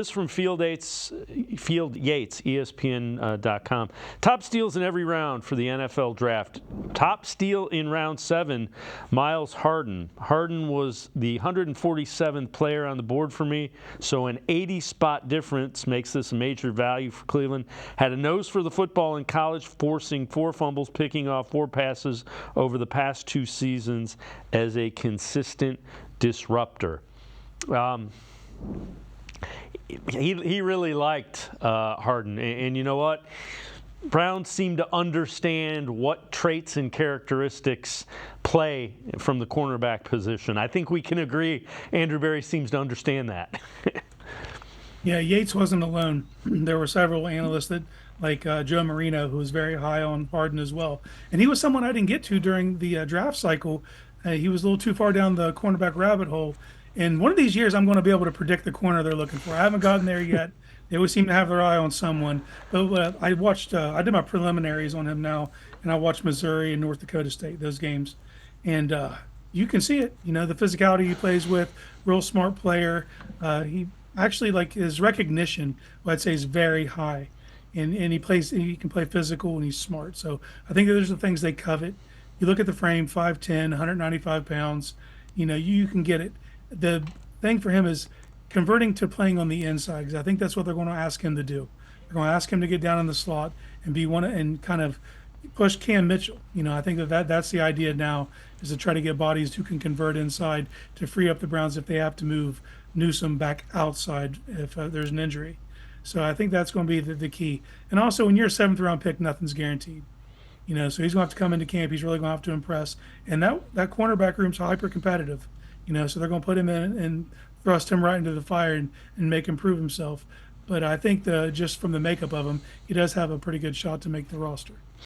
This from Field Yates, ESPN.com. Top steals in every round for the NFL draft. Top steal in round 7, Myles Harden. Harden was the 147th player on the board for me, so an 80-spot difference makes this a major value for Cleveland. Had a nose for the football in college, forcing 4 fumbles, picking off 4 passes over the past 2 seasons as a consistent disruptor. He really liked Harden, and you know what? Browns seem to understand what traits and characteristics play from the cornerback position. I think we can agree Andrew Berry seems to understand that. Yeah, Yates wasn't alone. There were several analysts that, like Joe Marino, who was very high on Harden as well. And he was someone I didn't get to during the draft cycle. He was a little too far down the cornerback rabbit hole. And one of these years, I'm going to be able to predict the corner they're looking for. I haven't gotten there yet. They always seem to have their eye on someone. But I watched, I did my preliminaries on him now, and I watched Missouri and North Dakota State, those games. And you can see it, you know, the physicality he plays with, real smart player. He actually, like, his recognition, I'd say, is very high. And he can play physical, and he's smart. So I think those are the things they covet. You look at the frame, 5'10", 195 pounds, you know, you can get it. The thing for him is converting to playing on the inside, because I think that's what they're going to ask him to do. They're going to ask him to get down in the slot and be one and kind of push Cam Mitchell. You know, I think that's the idea now, is to try to get bodies who can convert inside to free up the Browns if they have to move Newsome back outside if there's an injury. So I think that's going to be the key. And also, when you're a 7th-round pick, nothing's guaranteed. You know, so he's going to have to come into camp. He's really going to have to impress. And that cornerback room's hyper competitive. You know, so they're going to put him in and thrust him right into the fire and make him prove himself. But I think just from the makeup of him, he does have a pretty good shot to make the roster.